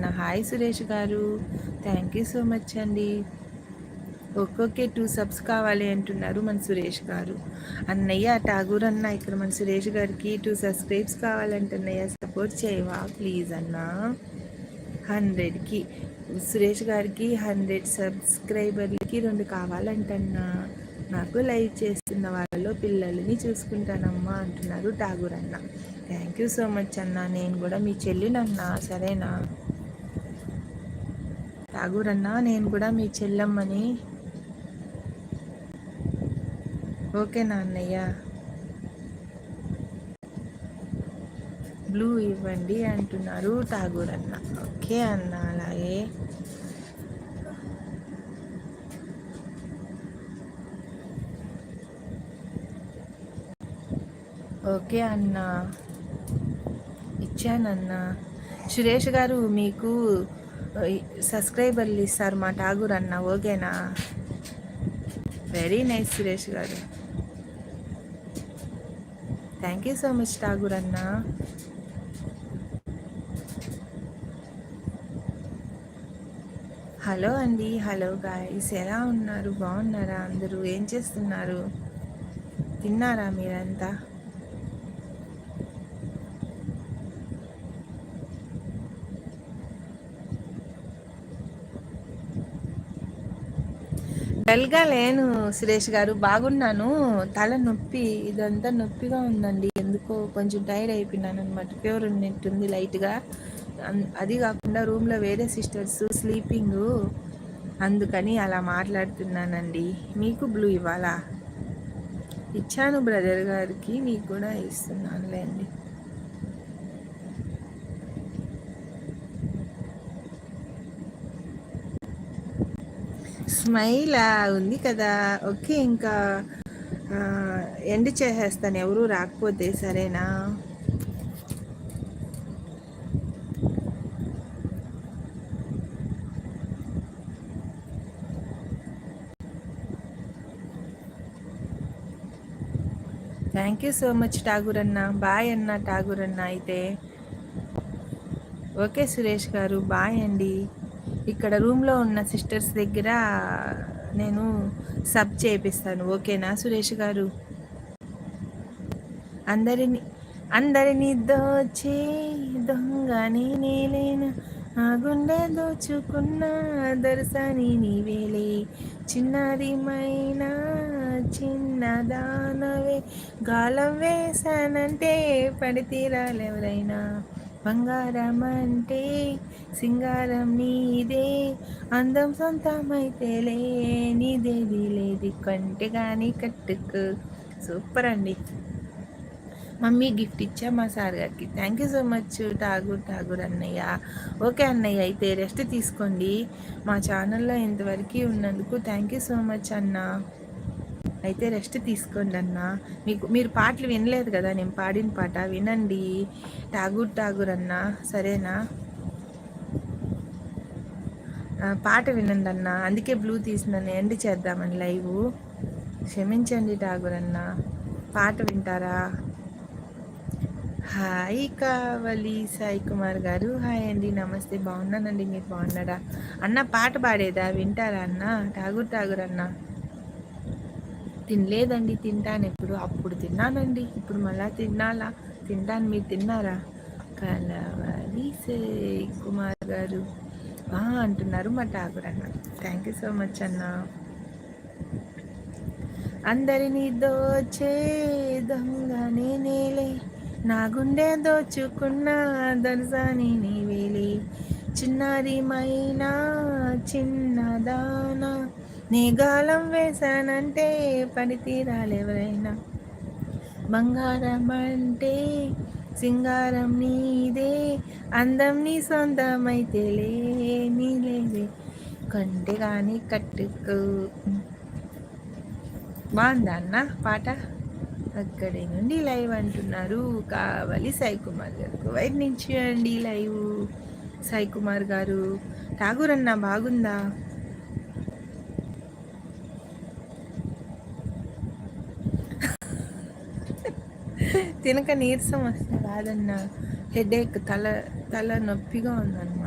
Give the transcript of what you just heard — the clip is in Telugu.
అన్న. హాయ్ సురేష్ గారు, థ్యాంక్ యూ సో మచ్ అండి. ఒక్కొక్కే 2 సబ్స్ కావాలి అంటున్నారు మన సురేష్ గారు. అన్నయ్య ఠాగూర్ అన్న, ఇక్కడ మన సురేష్ గారికి 2 సబ్స్క్రైబ్స్ కావాలంటున్నయ్య, సపోర్ట్ చేయవా ప్లీజ్ అన్న. 100కి సురేష్ గారికి 100 సబ్స్క్రైబర్లకి 2 కావాలంటన్నా. నాకు లైవ్ చేస్తున్న వాళ్ళలో పిల్లల్ని చూసుకుంటానమ్మా అంటున్నారు ఠాగూర్ అన్న. థ్యాంక్ యూ సో మచ్ అన్న. నేను కూడా మీ చెల్లినన్నా, సరేనా ఠాగూర్ అన్న, నేను కూడా మీ చెల్లమ్మని. ఓకేనా అన్నయ్య? బ్లూ ఇవ్వండి అంటున్నారు ఠాగూర్ అన్న. ఓకే అన్న, అలాగే. ఓకే అన్న, ఇచ్చానన్న. సురేష్ గారు మీకు సబ్స్క్రైబర్లు ఇస్తారు మా ఠాగూర్ అన్న, ఓకేనా? వెరీ నైస్ సురేష్ గారు, thank you so much Tagore అన్న. హలో అండి, హలో గాయ్స్, ఎలా ఉన్నారు? బాగున్నారా అందరూ? ఏం చేస్తున్నారు? తిన్నారా మీరంతా? డల్గా లేను సురేష్ గారు, బాగున్నాను. తల నొప్పి, ఇదంతా నొప్పిగా ఉందండి. ఎందుకో కొంచెం టైర్డ్ అయిపోయినాను అనమాట. ఫీవర్ ఉన్నట్టుంది లైట్గా. అది కాకుండా రూమ్లో వేరే సిస్టర్స్ స్లీపింగ్, అందుకని అలా మాట్లాడుతున్నానండి. మీకు బ్లూ ఇవ్వాలా? ఇచ్చాను బ్రదర్ గారికి, మీకు కూడా ఇస్తున్నానులేండి. స్మైల్ ఉంది కదా, ఓకే. ఇంకా ఎండ్ చేసేస్తాను ఎవరు రాకపోతే, సరేనా? Thank you so much Tagore అన్న. బాయ్ అన్న ఠాగూర్ అన్న. అయితే ఓకే సురేష్ గారు, బాయ్ అండి. ఇక్కడ రూమ్లో ఉన్న సిస్టర్స్ దగ్గర నేను సబ్ చేపిస్తాను, ఓకేనా సురేష్ గారు? అందరినీ దోచే దొంగ నేనేలేనా, ఆ గుండె దోచుకున్న దొరసాని నీవేలే, చిన్నది మైనా చిన్నదానవే, గాలం వేసానంటే పడితీరాలెవరైనా, బంగారం అంటే సింగారం నీదే, అందం సొంతమైతేలే నీదేది లేదు కంటే కానీ కట్టుకు. సూపర్ అండి. మమ్మీ గిఫ్ట్ ఇచ్చా మా సార్ గారికి. థ్యాంక్ యూ సో మచ్ ఠాగూర్ అన్నయ్య. ఓకే అన్నయ్య, అయితే రెస్ట్ తీసుకోండి. మా ఛానల్లో ఇంతవరకు ఉన్నందుకు థ్యాంక్ యూ సో మచ్ అన్న. అయితే రెస్ట్ తీసుకోండి అన్న. మీరు పాటలు వినలేదు కదా, నేను పాడిన పాట వినండి ఠాగూర్ అన్న, సరేనా? పాట వినండి అన్న, అందుకే బ్లూ తీసినాను ఎండ్ చేద్దామని లైవ్. క్షమించండి ఠాగూర్ అన్న. పాట వింటారా? హాయ్ కావలి సాయి కుమార్ గారు, హాయ్ అండి, నమస్తే. బాగున్నానండి, మీరు బాగున్నారా అన్న? పాట పాడేదా, వింటారా అన్న? ఠాగూర్ అన్న. తినలేదండి, తింటాను. అప్పుడు తిన్నానండి, ఇప్పుడు మళ్ళా తినాలా? తింటాను. మీరు తిన్నారా? కలవలి సాయి కుమార్ గారు అంటున్నారు మా ఠాగూర్ అన్న. థ్యాంక్ యూ సో మచ్ అన్న. అందరినీ దోచే దొంగ నేనేలే, నా గుండె దోచుకున్న దర్జాని నీవేలే, చిన్నది మైనా చిన్నదానా, నీ గాలం వేశానంటే పడితీరాలెవరైనా, బంగారం అంటే సింగారం నీదే, అందం నీ సొంతమైతేలే నీలేదే కంటే కానీ కట్టుకో. బాగుందా అన్న పాట? అక్కడి నుండి లైవ్ అంటున్నారు కావాలి సాయి కుమార్ గారు. కువైట్ నుంచి అండి లైవ్ సాయి కుమార్ గారు. ఠాగూర్ అన్న బాగుందా? తినక నీరసం వస్తుంది కాదన్న, హెడేక్, తల నొప్పిగా ఉందన్న.